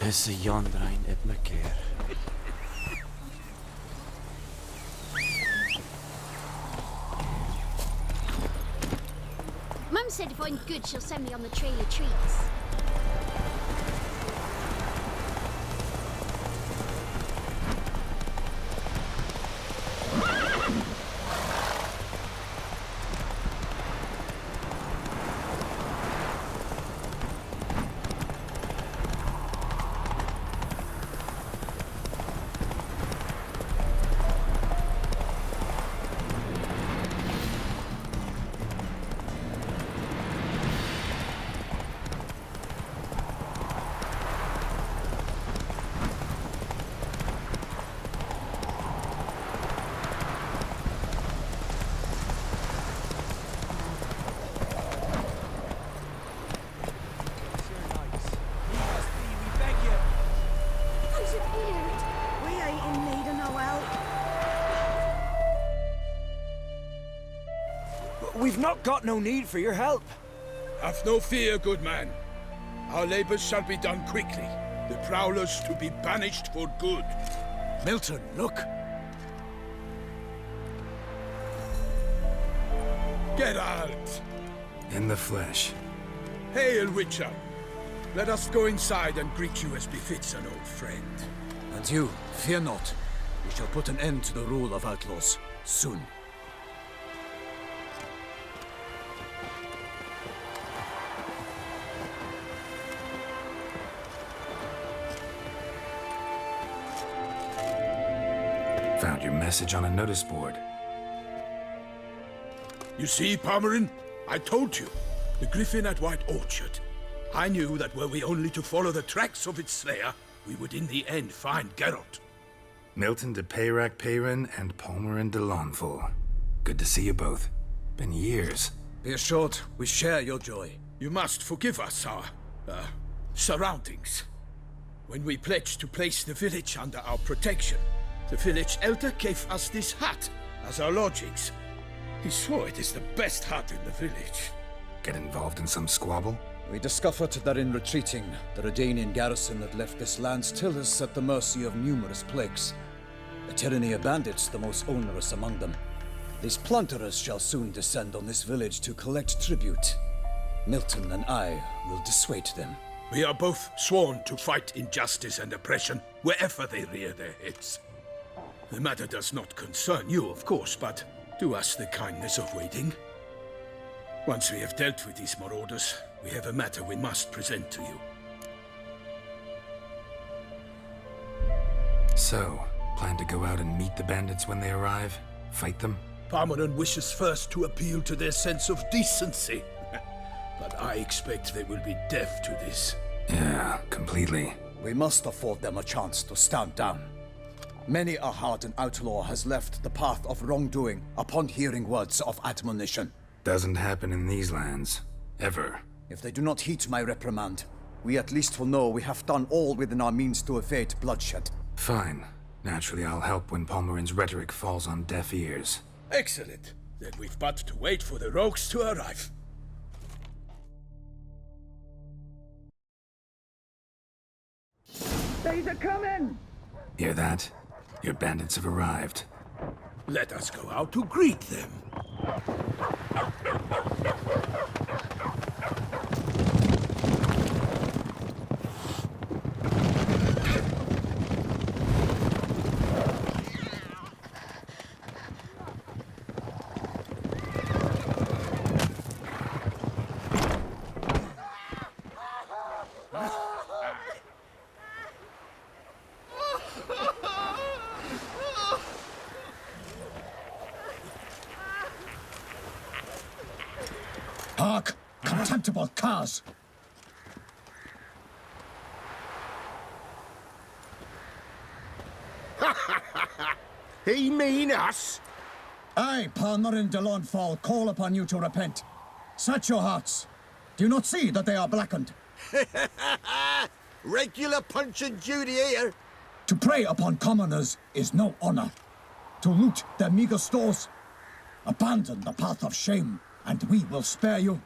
Hisse Jandrain et me keer. Mum said if I'm good, she'll send me on the trail of treats. We've not got no need for your help. Have no fear, good man. Our labors shall be done quickly. The prowlers to be banished for good. Milton, look. Get out! In the flesh. Hail, Witcher. Let us go inside and greet you as befits an old friend. And you, fear not. We shall put an end to the rule of outlaws, soon. Found your message on a notice board. You see, Palmerin? I told you. The griffin at White Orchard. I knew that were we only to follow the tracks of its slayer, we would in the end find Geralt. Milton de Peyrac Peyrin and Palmerin de Lawnful. Good to see you both. Been years. Be assured, we share your joy. You must forgive us our, surroundings. When we pledged to place the village under our protection, the village elder gave us this hut as our lodgings. He swore it is the best hut in the village. Get involved in some squabble? We discovered that in retreating, the Redanian garrison that left this land still is at the mercy of numerous plagues. The tyranny of bandits the most onerous among them. These plunderers shall soon descend on this village to collect tribute. Milton and I will dissuade them. We are both sworn to fight injustice and oppression wherever they rear their heads. The matter does not concern you, of course, but do us the kindness of waiting. Once we have dealt with these marauders, we have a matter we must present to you. So, plan to go out and meet the bandits when they arrive? Fight them? Palmerin wishes first to appeal to their sense of decency. But I expect they will be deaf to this. Yeah, completely. We must afford them a chance to stand down. Many a hardened outlaw has left the path of wrongdoing upon hearing words of admonition. Doesn't happen in these lands. Ever. If they do not heed my reprimand, we at least will know we have done all within our means to evade bloodshed. Fine. Naturally, I'll help when Palmerin's rhetoric falls on deaf ears. Excellent. Then we've but to wait for the rogues to arrive. They's a coming! Hear that? Your bandits have arrived. Let us go out to greet them. Hark! Contemptible curs! He mean us? I, Palmerin de Lawnfall, call upon you to repent. Search your hearts. Do you not see that they are blackened? Regular Punch and Judy here. To prey upon commoners is no honor. To loot their meager stores, abandon the path of shame, and we will spare you.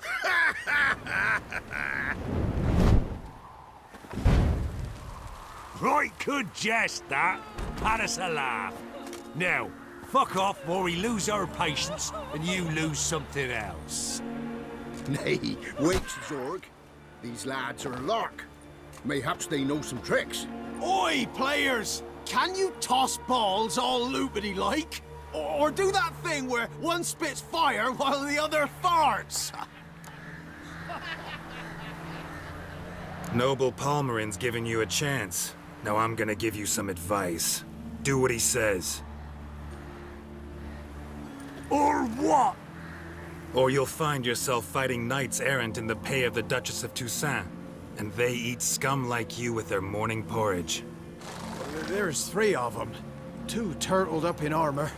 Right good jest, that. Had us a laugh. Now, fuck off or we lose our patience and you lose something else. Nay, wait, Zorg. These lads are a lark. Mayhaps they know some tricks. Oi, players! Can you toss balls all loopity like? Or do that thing where one spits fire while the other farts? Noble Palmerin's giving you a chance. Now I'm gonna give you some advice. Do what he says. Or what? Or you'll find yourself fighting knights errant in the pay of the Duchess of Toussaint. And they eat scum like you with their morning porridge. There's 3 of them. 2 turtled up in armor.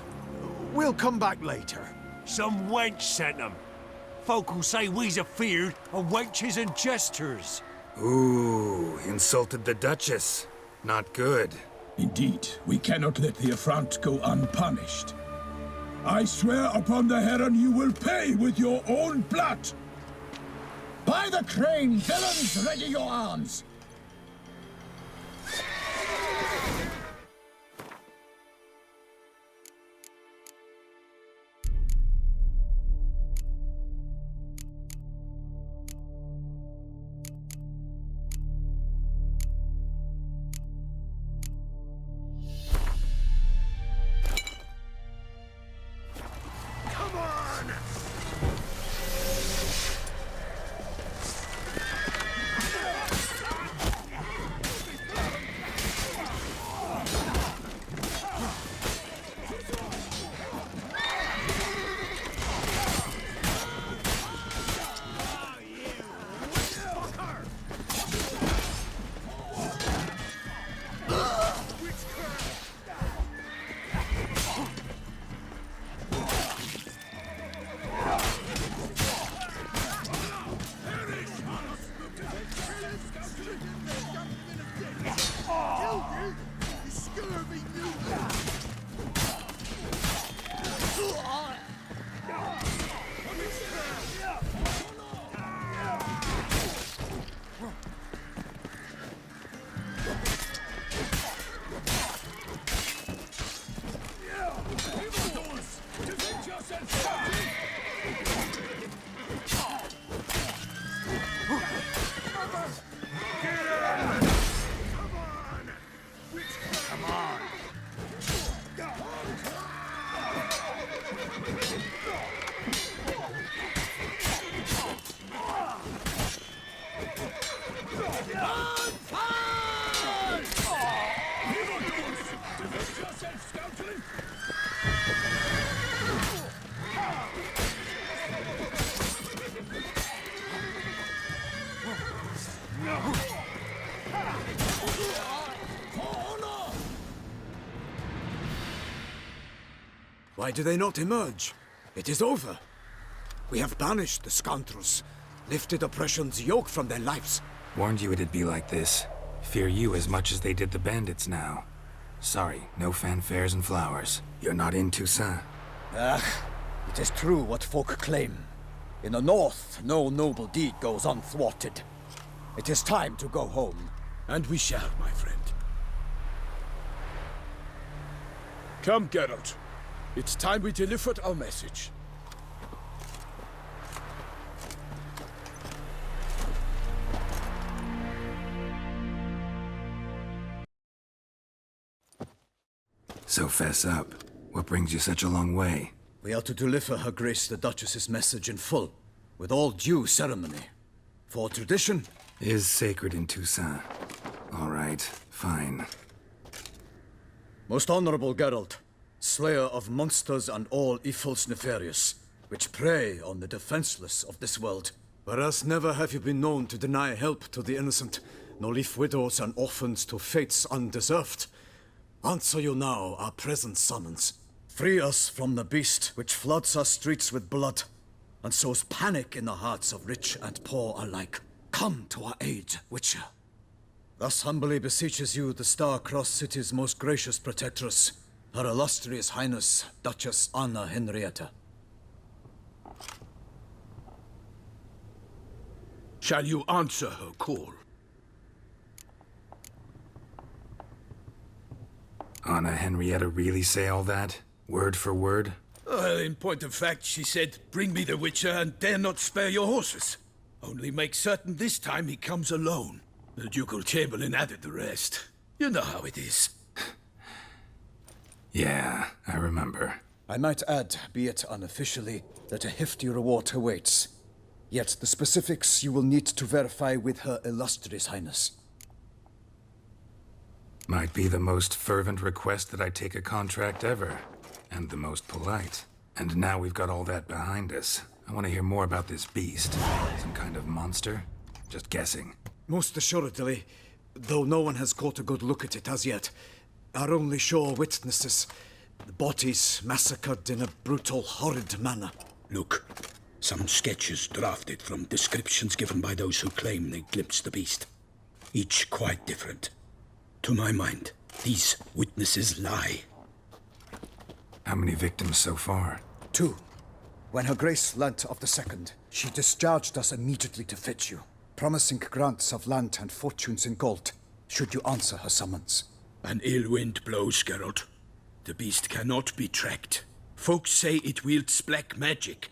We'll come back later. Some wench sent them. Folk who say we's afeard of wenches and jesters. Ooh, insulted the Duchess. Not good. Indeed, we cannot let the affront go unpunished. I swear upon the heron you will pay with your own blood! By the crane, villains, ready your arms! Why do they not emerge? It is over. We have banished the scoundrels, lifted oppression's yoke from their lives. Warned you it'd be like this. Fear you as much as they did the bandits now. Sorry, no fanfares and flowers. You're not in Toussaint. It is true what folk claim. In the north, no noble deed goes unthwarted. It is time to go home. And we shall, my friend. Come, Geralt. It's time we delivered our message. So fess up. What brings you such a long way? We are to deliver Her Grace the Duchess's message in full, with all due ceremony. For tradition is sacred in Toussaint. All right, fine. Most honorable Geralt, slayer of monsters and all evils nefarious, which prey on the defenseless of this world. Whereas never have you been known to deny help to the innocent, nor leave widows and orphans to fates undeserved. Answer you now our present summons. Free us from the beast which floods our streets with blood, and sows panic in the hearts of rich and poor alike. Come to our aid, Witcher. Thus humbly beseeches you the Star-Crossed City's most gracious protectress, Her Illustrious Highness, Duchess Anna Henrietta. Shall you answer her call? Donna Henrietta really say all that? Word for word? Well, in point of fact, she said, bring me the Witcher and dare not spare your horses. Only make certain this time he comes alone. The Ducal Chamberlain added the rest. You know how it is. Yeah, I remember. I might add, be it unofficially, that a hefty reward awaits. Yet the specifics you will need to verify with Her Illustrious Highness. Might be the most fervent request that I take a contract ever. And the most polite. And now we've got all that behind us. I want to hear more about this beast. Some kind of monster? Just guessing. Most assuredly, though no one has caught a good look at it as yet. Our only sure witnesses. The bodies massacred in a brutal, horrid manner. Look, some sketches drafted from descriptions given by those who claim they glimpsed the beast. Each quite different. To my mind, these witnesses lie. How many victims so far? 2. When Her Grace learnt of the second, she discharged us immediately to fetch you, promising grants of land and fortunes in gold, should you answer her summons. An ill wind blows, Geralt. The beast cannot be tracked. Folks say it wields black magic.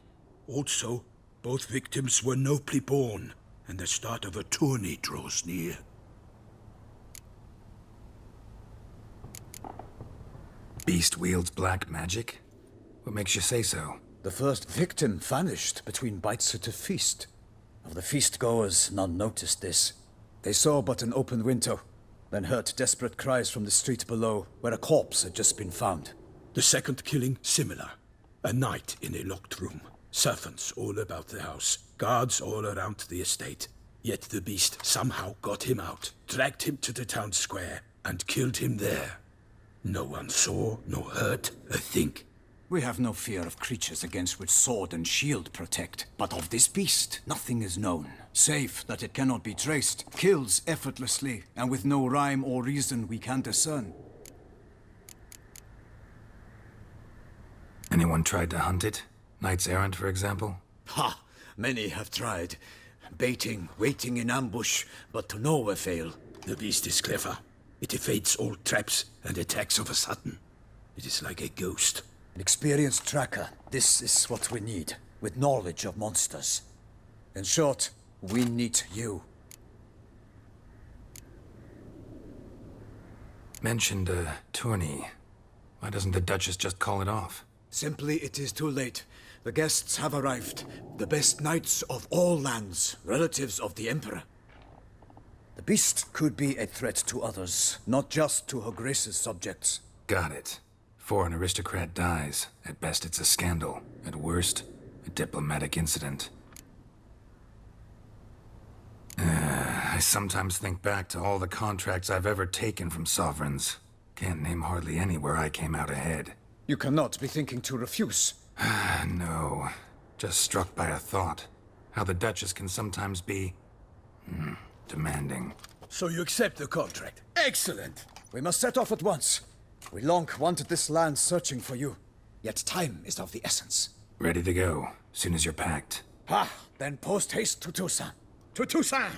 Also, both victims were nobly born, and the start of a tourney draws near. Beast wields black magic? What makes you say so? The first victim vanished between bites at a feast. Of the feast-goers, none noticed this. They saw but an open window, then heard desperate cries from the street below, where a corpse had just been found. The second killing, similar. A night in a locked room. Servants all about the house. Guards all around the estate. Yet the beast somehow got him out, dragged him to the town square, and killed him there. No one saw, nor heard a thing. We have no fear of creatures against which sword and shield protect. But of this beast, nothing is known. Save that it cannot be traced, kills effortlessly, and with no rhyme or reason we can discern. Anyone tried to hunt it? Knights errant, for example? Ha! Many have tried. Baiting, waiting in ambush, but to no avail. The beast is clever. It evades all traps and attacks of a sudden. It is like a ghost. An experienced tracker. This is what we need, with knowledge of monsters. In short, we need you. Mentioned a tourney. Why doesn't the Duchess just call it off? Simply, it is too late. The guests have arrived. The best knights of all lands, relatives of the Emperor. The beast could be a threat to others, not just to Her Grace's subjects. Got it. Before an aristocrat dies, at best it's a scandal. At worst, a diplomatic incident. I sometimes think back to all the contracts I've ever taken from sovereigns. Can't name hardly any where I came out ahead. You cannot be thinking to refuse. No. Just struck by a thought. How the Duchess can sometimes be... demanding. So you accept the contract. Excellent! We must set off at once. We long wanted this land searching for you. Yet time is of the essence. Ready to go, soon as you're packed. Ha! Then post-haste to Toussaint. To Toussaint!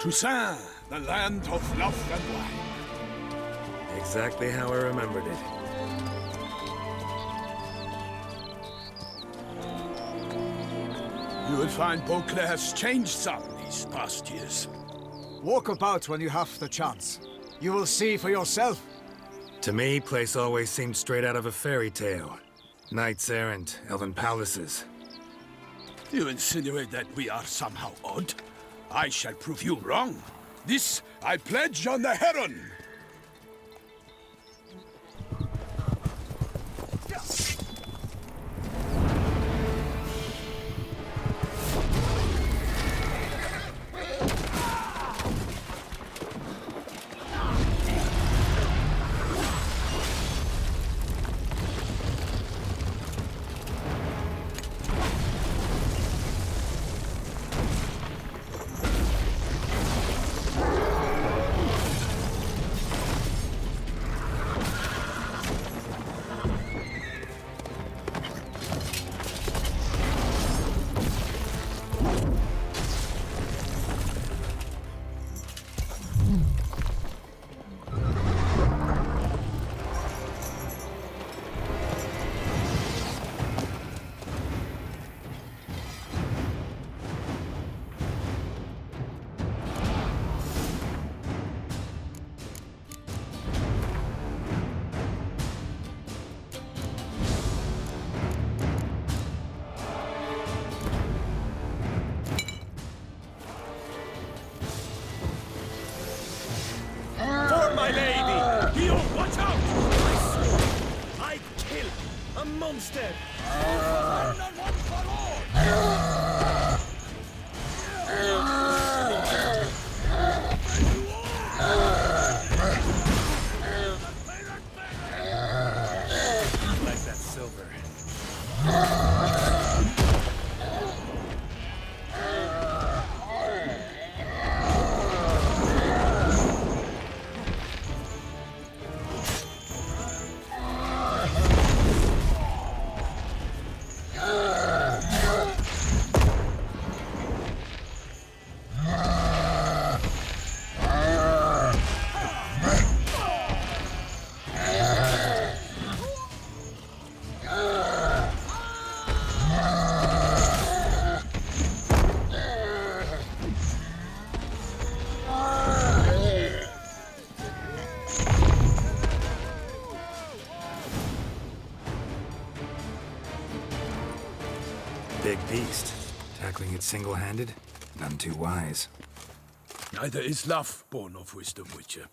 Toussaint, the land of love and wine. Exactly how I remembered it. You will find Beauclair has changed some these past years. Walk about when you have the chance. You will see for yourself. To me, place always seemed straight out of a fairy tale. Knights errant, elven palaces. You insinuate that we are somehow odd? I shall prove you wrong. This I pledge on the Heron. My lady! Guillaume, watch out! I kill a monster! Like that silver. Big beast. Tackling it single-handed? None too wise. Neither is love born of wisdom, Witcher.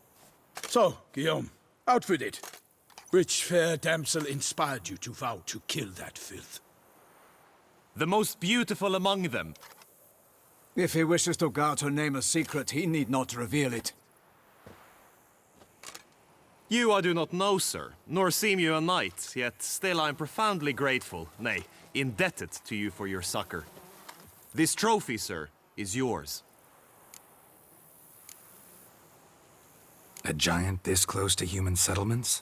So, Guillaume, out with it. Which fair damsel inspired you to vow to kill that filth? The most beautiful among them. If he wishes to guard her name a secret, he need not reveal it. You I do not know, sir, nor seem you a knight, yet still I am profoundly grateful, nay, indebted to you for your succor. This trophy, sir, is yours. A giant this close to human settlements?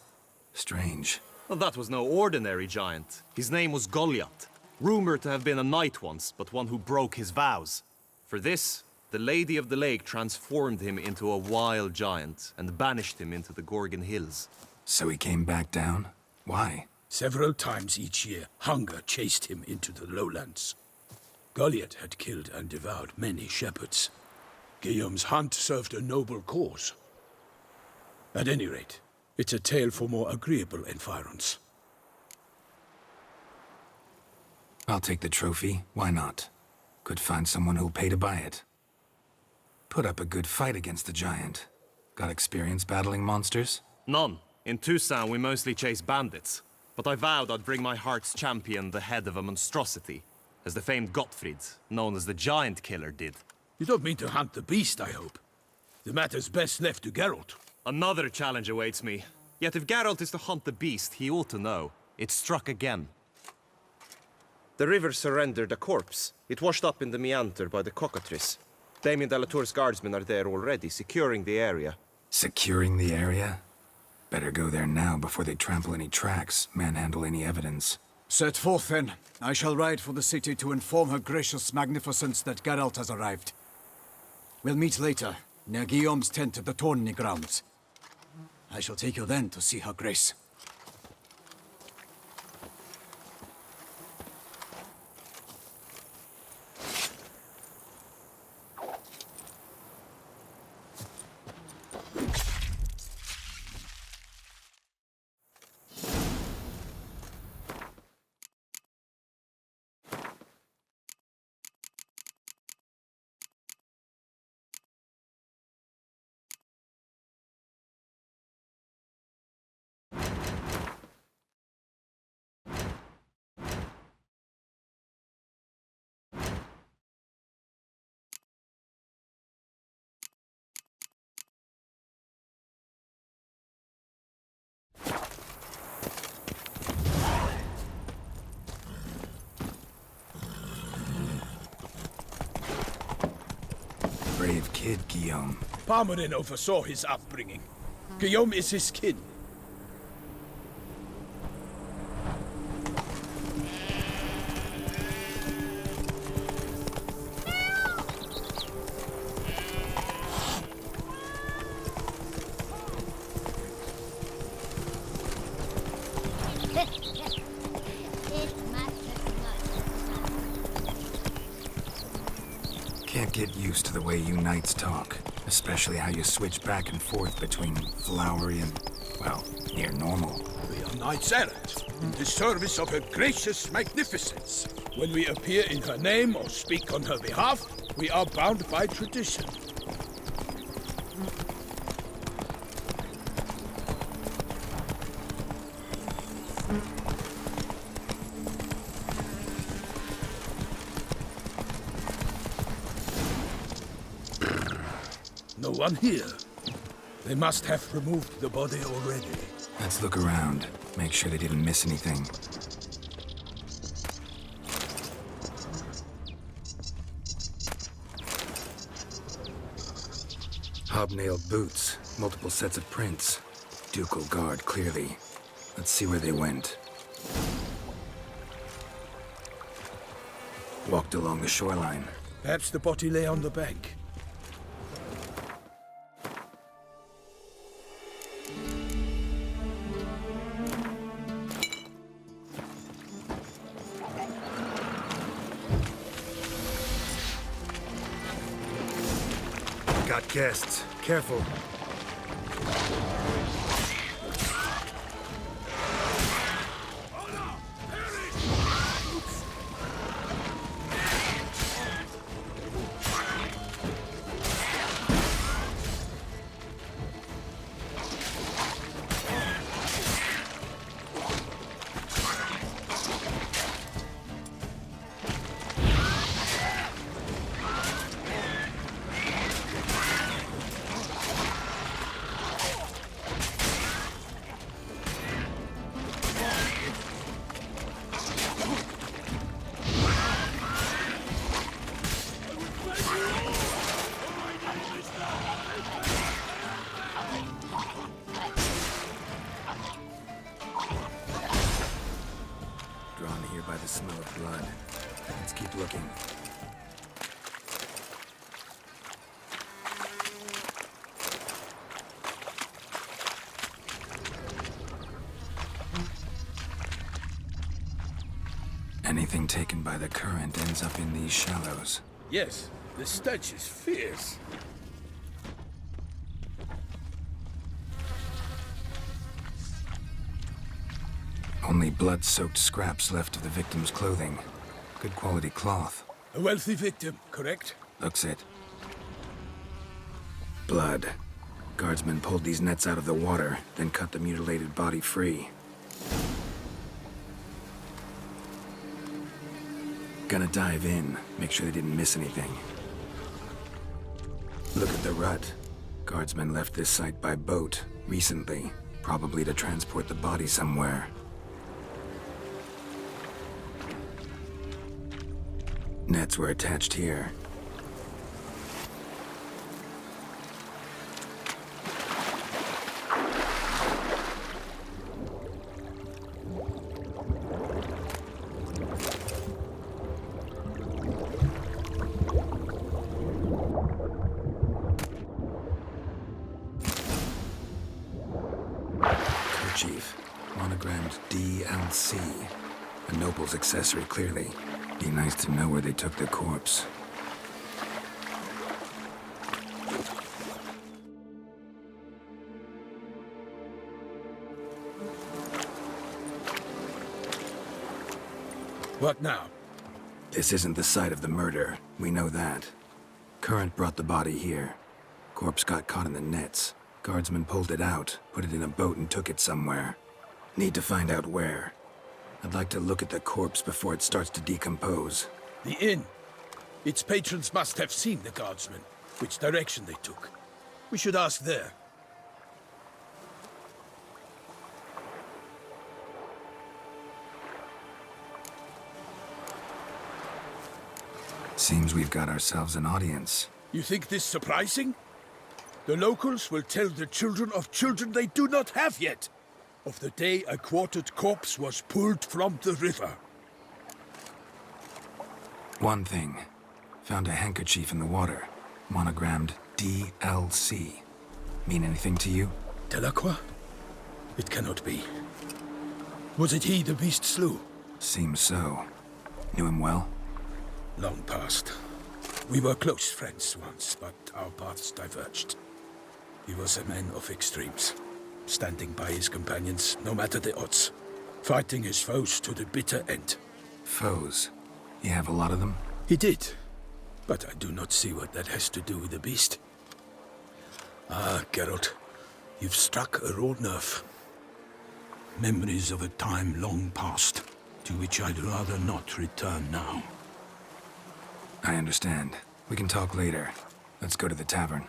Strange. Well, that was no ordinary giant. His name was Goliath, rumored to have been a knight once, but one who broke his vows. For this, the Lady of the Lake transformed him into a wild giant and banished him into the Gorgon Hills. So he came back down? Why? Several times each year, hunger chased him into the lowlands. Goliath had killed and devoured many shepherds. Guillaume's hunt served a noble cause. At any rate, it's a tale for more agreeable environs. I'll take the trophy. Why not? Could find someone who'll pay to buy it. Put up a good fight against the giant. Got experience battling monsters? None. In Toussaint, we mostly chase bandits. But I vowed I'd bring my heart's champion the head of a monstrosity, as the famed Gottfried, known as the Giant Killer, did. You don't mean to hunt the beast, I hope. The matter's best left to Geralt. Another challenge awaits me. Yet if Geralt is to hunt the beast, he ought to know. It struck again. The river surrendered a corpse. It washed up in the meander by the cockatrice. Damien de la Tour's guardsmen are there already, securing the area. Securing the area? Better go there now before they trample any tracks, manhandle any evidence. Set forth, then. I shall ride for the city to inform her gracious magnificence that Geralt has arrived. We'll meet later, near Guillaume's tent at the tourney grounds. I shall take you then to see her grace. Brave kid, Guillaume. Palmerin oversaw his upbringing. Guillaume is his kin. Can't get used to the way you knights talk. Especially how you switch back and forth between flowery and, well, near normal. We are knights errant, in the service of her gracious magnificence. When we appear in her name or speak on her behalf, we are bound by tradition. No one here. They must have removed the body already. Let's look around. Make sure they didn't miss anything. Hobnailed boots, multiple sets of prints. Ducal guard, clearly. Let's see where they went. Walked along the shoreline. Perhaps the body lay on the bank. Got guests. Careful. By the smell of blood. Let's keep looking. Anything taken by the current ends up in these shallows. Yes, the stench is fierce. Only blood-soaked scraps left of the victim's clothing. Good quality cloth. A wealthy victim, correct? Looks it. Blood. Guardsmen pulled these nets out of the water, then cut the mutilated body free. Gonna dive in, make sure they didn't miss anything. Look at the rut. Guardsmen left this site by boat, recently, probably to transport the body somewhere. Nets were attached here. D-L-C. A noble's accessory, clearly. Be nice to know where they took the corpse. What now? This isn't the site of the murder. We know that. Current brought the body here. Corpse got caught in the nets. Guardsmen pulled it out, put it in a boat and took it somewhere. Need to find out where. I'd like to look at the corpse before it starts to decompose. The inn. Its patrons must have seen the guardsmen, which direction they took. We should ask there. Seems we've got ourselves an audience. You think this surprising? The locals will tell the children of children they do not have yet, of the day a quartered corpse was pulled from the river. One thing. Found a handkerchief in the water. Monogrammed D-L-C. Mean anything to you? Delacroix? It cannot be. Was it he the beast slew? Seems so. Knew him well? Long past. We were close friends once, but our paths diverged. He was a man of extremes, standing by his companions, no matter the odds, fighting his foes to the bitter end. Foes? You have a lot of them? He did, but I do not see what that has to do with the beast. Ah, Geralt, you've struck a raw nerve. Memories of a time long past, to which I'd rather not return now. I understand. We can talk later. Let's go to the tavern.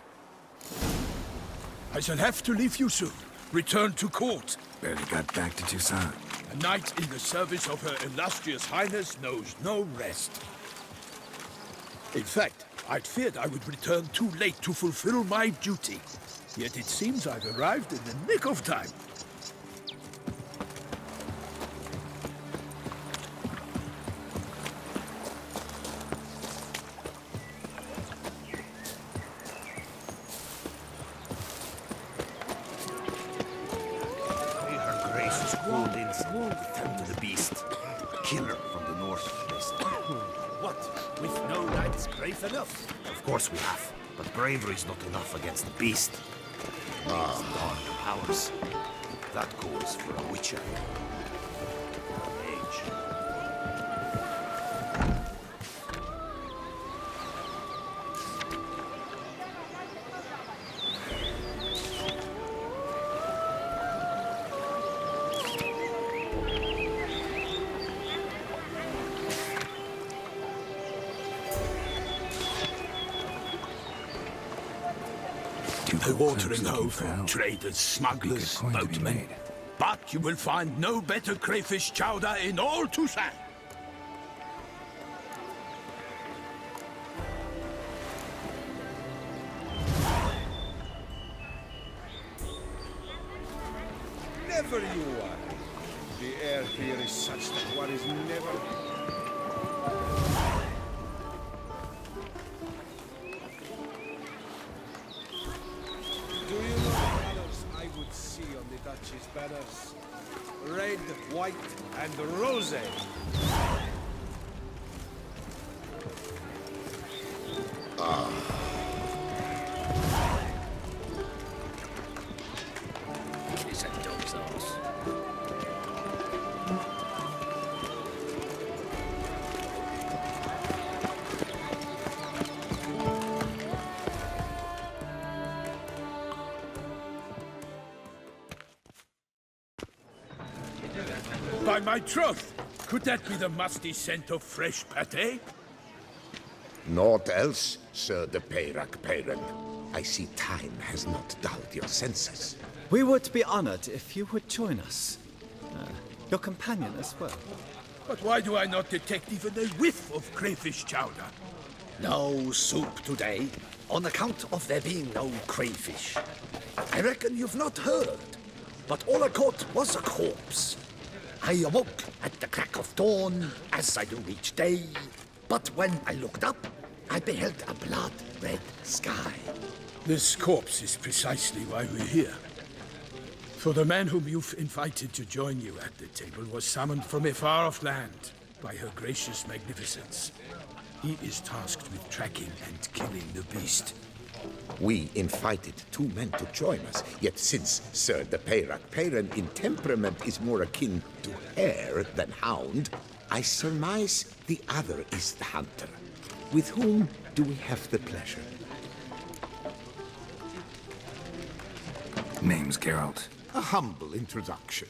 I shall have to leave you soon. Return to court. Barely got back to Toussaint. A knight in the service of Her Illustrious Highness knows no rest. In fact, I'd feared I would return too late to fulfill my duty. Yet it seems I've arrived in the nick of time. Tend to the beast. Killer from the north. What? We've no knights brave enough? Of course we have, but bravery's not enough against the beast. These dark powers. That goes for a witcher. Age. A watering hole for traders, smugglers, boatmen. But you will find no better crayfish chowder in all Toussaint. Never you are. The air here is such that one is never... Do you know the colors I would see on the Duchess banners? Red, white, and rose. Is that dog's arse? By my troth, could that be the musty scent of fresh pâté? Naught else, Sir de Peyrac Peyran. I see time has not dulled your senses. We would be honored if you would join us. Your companion as well. But why do I not detect even a whiff of crayfish chowder? No soup today, on account of there being no crayfish. I reckon you've not heard, but all I caught was a corpse. I awoke at the crack of dawn, as I do each day, but when I looked up, I beheld a blood-red sky. This corpse is precisely why we're here. For the man whom you've invited to join you at the table was summoned from a far-off land by her gracious magnificence. He is tasked with tracking and killing the beast. We invited 2 men to join us, yet since Sir the Peyrac Peyran in temperament is more akin to hare than hound, I surmise the other is the hunter. With whom do we have the pleasure? Name's Geralt. A humble introduction.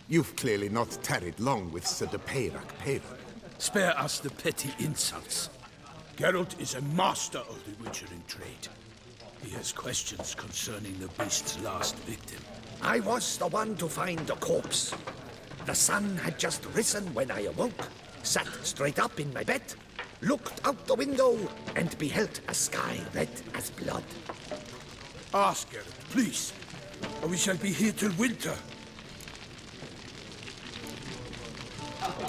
You've clearly not tarried long with Sir the Peyrac Peyran. Spare us the petty insults. Geralt is a master of the witchering trade. He has questions concerning the beast's last victim. I was the one to find the corpse. The sun had just risen when I awoke, sat straight up in my bed, looked out the window, and beheld a sky red as blood. Ask Geralt, please, or we shall be here till winter.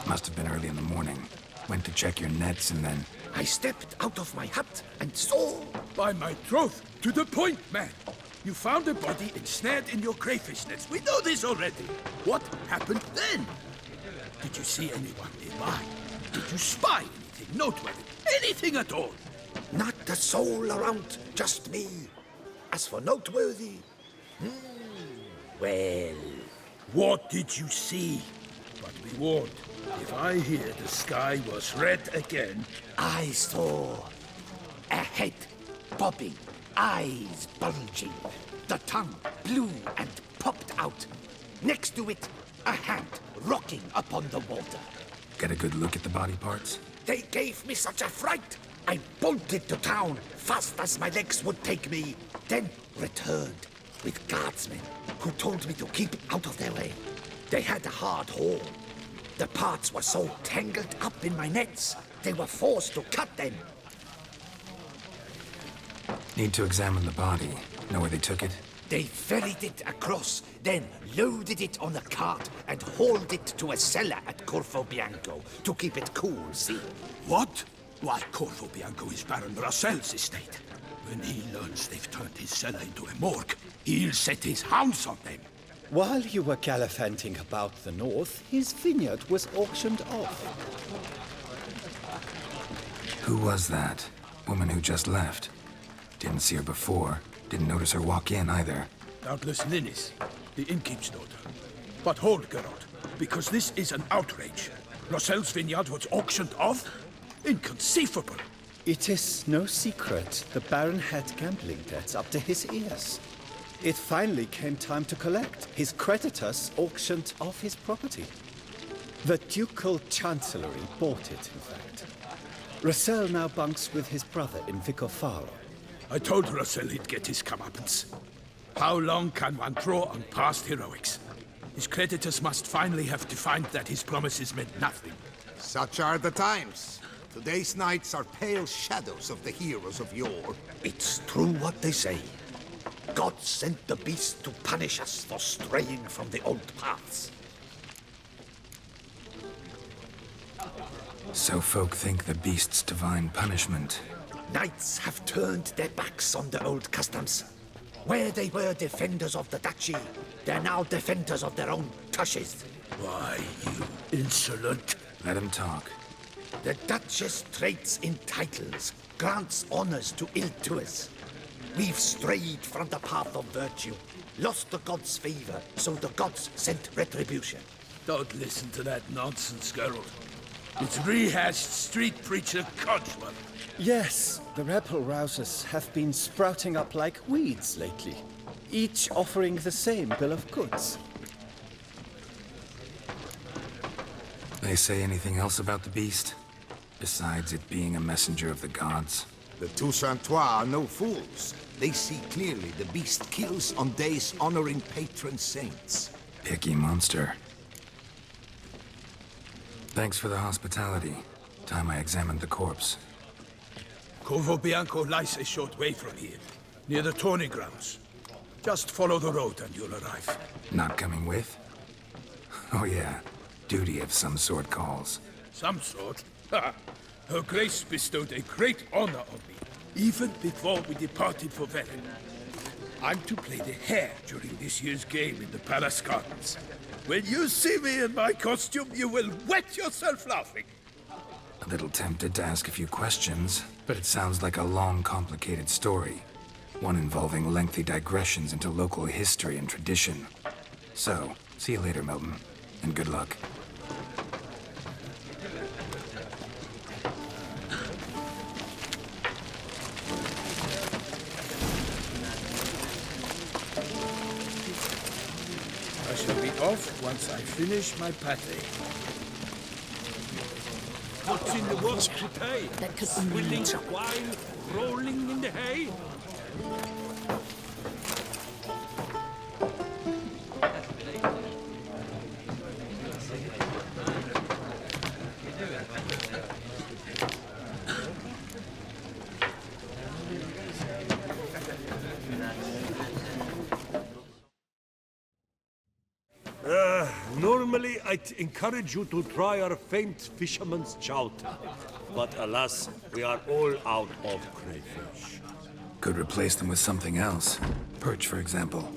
Must have been early in the morning. Went to check your nets and then... I stepped out of my hut and saw... By my troth, to the point, man. You found a body ensnared in your crayfish nets. We know this already. What happened then? Did you see anyone nearby? Did you spy anything noteworthy? Anything at all? Not a soul around, just me. As for noteworthy... well... What did you see? But be warned, if I hear the sky was red again... I saw a head bobbing, eyes bulging, the tongue blue and popped out. Next to it, a hand rocking upon the water. Get a good look at the body parts? They gave me such a fright. I bolted to town fast as my legs would take me, then returned with guardsmen who told me to keep out of their way. They had a hard haul. The parts were so tangled up in my nets, they were forced to cut them. Need to examine the body. Know where they took it? They ferried it across, then loaded it on a cart and hauled it to a cellar at Corvo Bianco to keep it cool, see? What? Why, Corvo Bianco is Baron Rasell's estate. When he learns they've turned his cellar into a morgue, he'll set his hounds on them. While you were gallivanting about the north, his vineyard was auctioned off. Who was that? Woman who just left. Didn't see her before. Didn't notice her walk in either. Doubtless Linnis, the innkeep's daughter. But hold, Geralt, because this is an outrage. Rasell's vineyard was auctioned off? Inconceivable! It is no secret the Baron had gambling debts up to his ears. It finally came time to collect. His creditors auctioned off his property. The Ducal Chancellery bought it, in fact. Rasell now bunks with his brother in Vicofaro. I told Rasell he'd get his comeuppance. How long can one draw on past heroics? His creditors must finally have defined that his promises meant nothing. Such are the times. Today's knights are pale shadows of the heroes of yore. It's true what they say. God sent the beast to punish us for straying from the old paths. So folk think the beast's divine punishment. Knights have turned their backs on the old customs. Where they were defenders of the duchy, they're now defenders of their own tushes. Why, you insolent... Let him talk. The Duchess trades in titles, grants honors to ill-doers. We've strayed from the path of virtue, lost the gods' favor, so the gods sent retribution. Don't listen to that nonsense, Geralt. It's rehashed street preacher codswallop. Yes, the rebel-rousers have been sprouting up like weeds lately, each offering the same bill of goods. They say anything else about the beast? Besides it being a messenger of the gods? The Toussaint are no fools. They see clearly the beast kills on days honoring patron saints. Picky monster. Thanks for the hospitality. Time I examined the corpse. Corvo Bianco lies a short way from here, near the tourney grounds. Just follow the road and you'll arrive. Not coming with? Oh yeah, duty of some sort calls. Some sort? Ha! Her Grace bestowed a great honor on me, even before we departed for Velen. I'm to play the hare during this year's game in the Palace Gardens. When you see me in my costume, you will wet yourself laughing. A little tempted to ask a few questions, but it sounds like a long, complicated story. One involving lengthy digressions into local history and tradition. So, see you later, Milton, and good luck. I shall be off once I finish my pate. What's in the works today? That could Swilling wine, rolling in the hay? Normally, I'd encourage you to try our famed fisherman's chowder. But alas, we are all out of crayfish. Could replace them with something else. Perch, for example.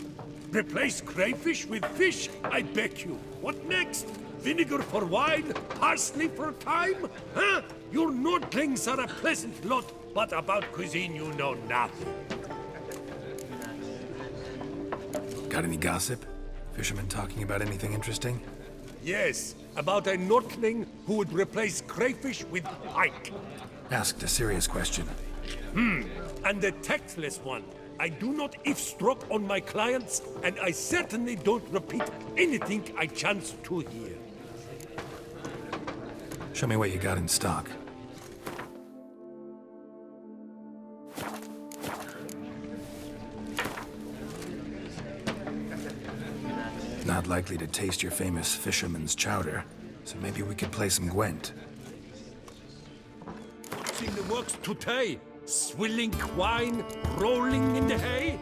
Replace crayfish with fish, I beg you. What next? Vinegar for wine? Parsley for thyme? Huh? Your Nordlings are a pleasant lot, but about cuisine you know nothing. Got any gossip? Fishermen talking about anything interesting? Yes, about a Nordling who would replace crayfish with pike. Asked a serious question. And a tactless one. I do not eavesdrop on my clients, and I certainly don't repeat anything I chance to hear. Show me what you got in stock. Not likely to taste your famous fisherman's chowder, so maybe we could play some Gwent. What's in the works today? Swilling wine, rolling in the hay?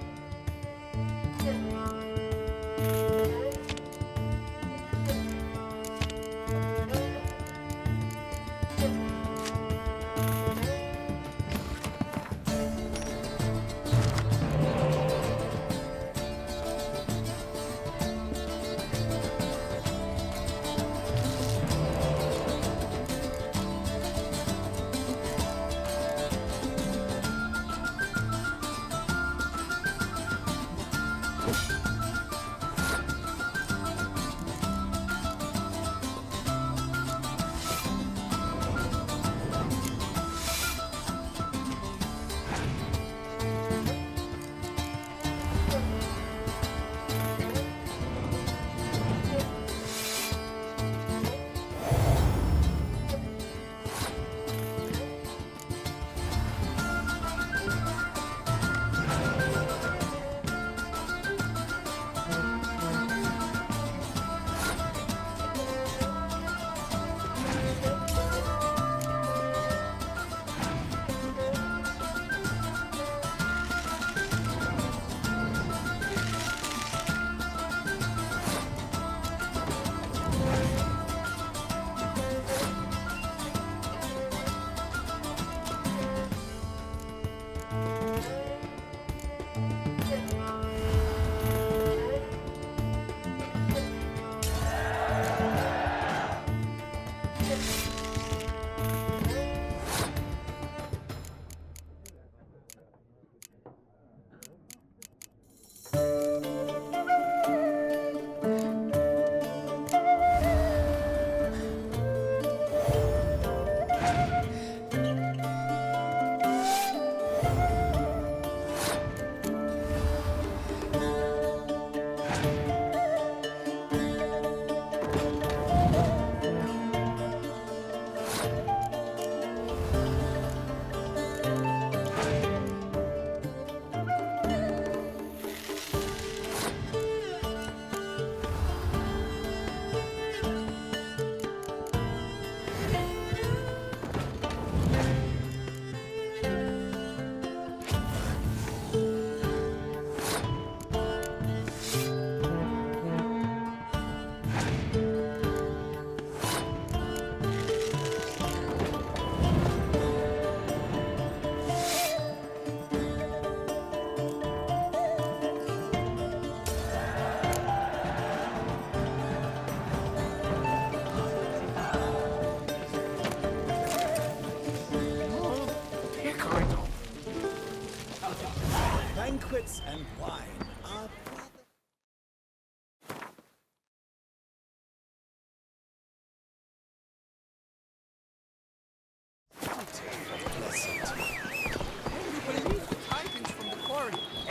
banquets and wine are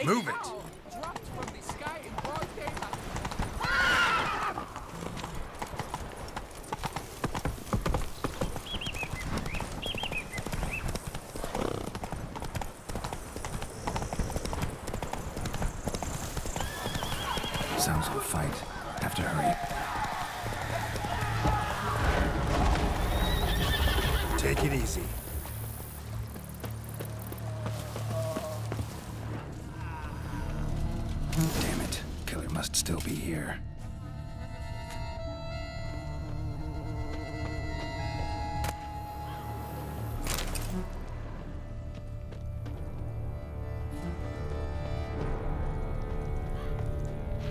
Move it! Sounds like a fight. Have to hurry. Take it easy. Damn it. Killer must still be here.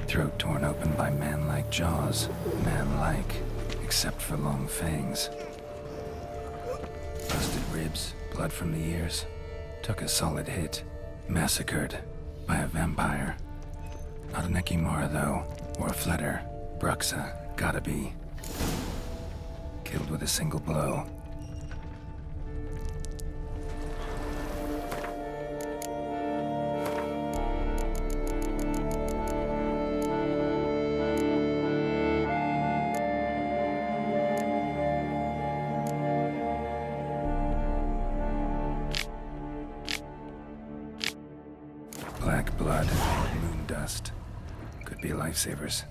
Throat torn open by man-like jaws. Man-like, except for long fangs. Busted ribs, blood from the ears. Took a solid hit. Massacred by a vampire. Not an Ekimara, though, or a Fletter. Bruxa, gotta be. Killed with a single blow. Black blood, moon dust. Could be lifesavers.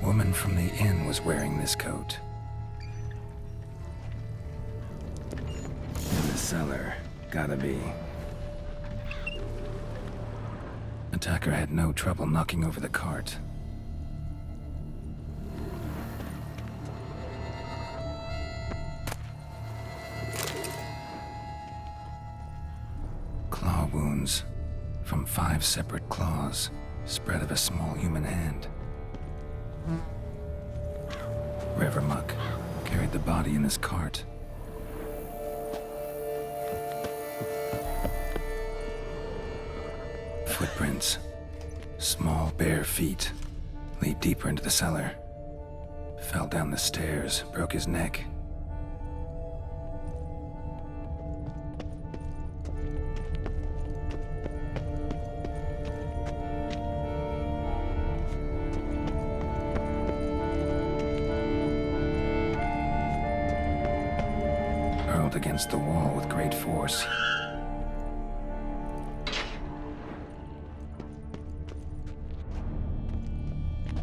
Woman from the inn was wearing this coat. In the cellar, gotta be. Attacker had no trouble knocking over the cart. Claw wounds from 5 separate claws, spread of a small human hand. Revermuck carried the body in his cart. Footprints, small bare feet, lead deeper into the cellar. Fell down the stairs, broke his neck. Against the wall with great force.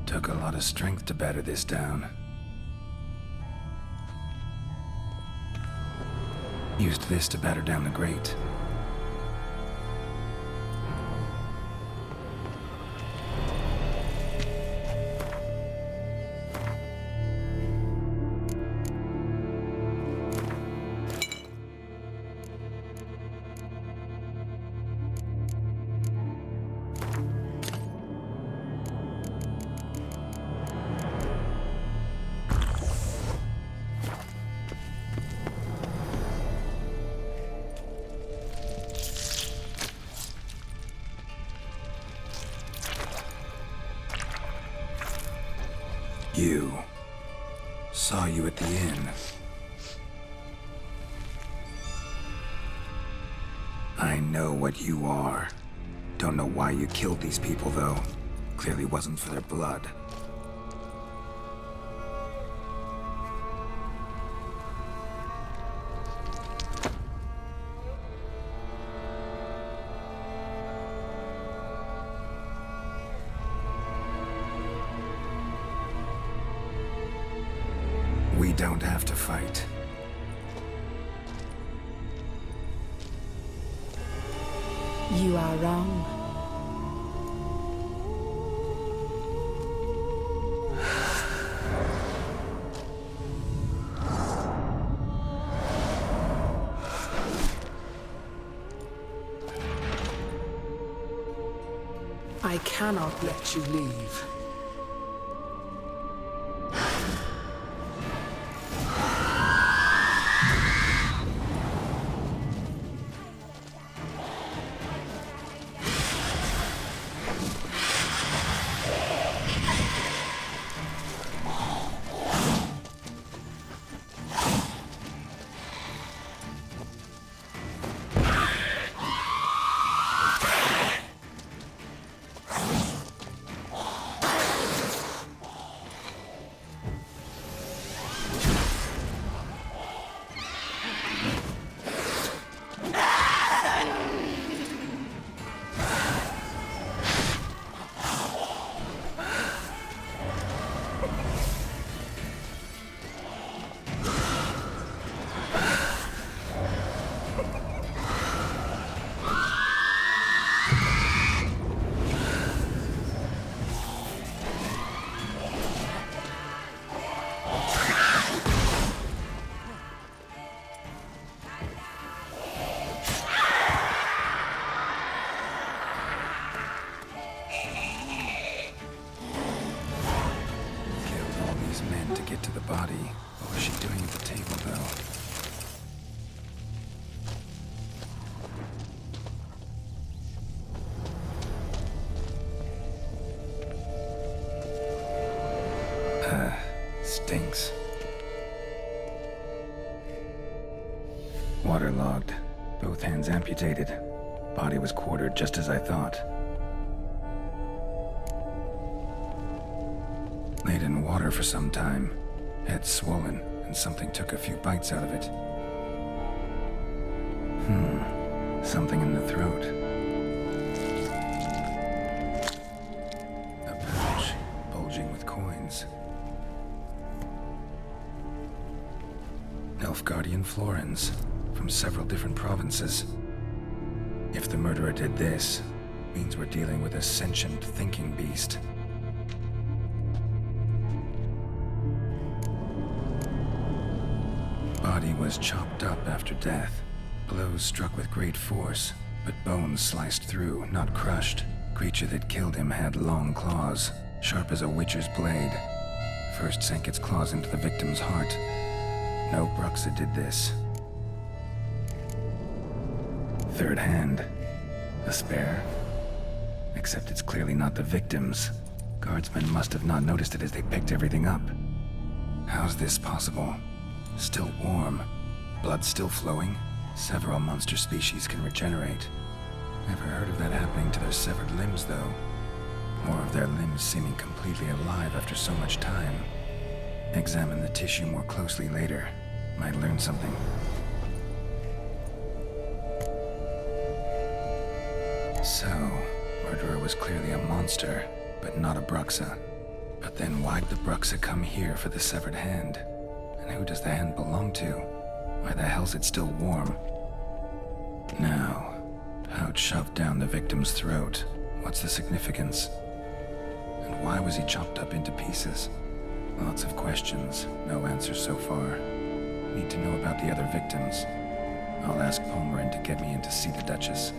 Took a lot of strength to batter this down. Used this to batter down the grate. You. Saw you at the inn. I know what you are. Don't know why you killed these people, though. Clearly wasn't for their blood. We don't have to fight. You are wrong. I cannot let you leave. Waterlogged. Both hands amputated. Body was quartered just as I thought. Laid in water for some time. Head swollen, and something took a few bites out of it. Something in the throat. A pouch, bulging with coins. Nilfgaardian florins, from several different provinces. If the murderer did this, means we're dealing with a sentient thinking beast. Body was chopped up after death. Blows struck with great force, but bones sliced through, not crushed. Creature that killed him had long claws, sharp as a witcher's blade. First sank its claws into the victim's heart. No Bruxa did this. Third hand. A spare? Except it's clearly not the victim's. Guardsmen must have not noticed it as they picked everything up. How's this possible? Still warm. Blood still flowing? Several monster species can regenerate. Never heard of that happening to their severed limbs, though. Or of their limbs seeming completely alive after so much time. Examine the tissue more closely later. Might learn something. So, murderer was clearly a monster, but not a Bruxa. But then why'd the Bruxa come here for the severed hand? And who does the hand belong to? Why the hell's it still warm? Now, pouch shoved down the victim's throat. What's the significance? And why was he chopped up into pieces? Lots of questions, no answers so far. Need to know about the other victims. I'll ask Palmerin to get me in to see the Duchess.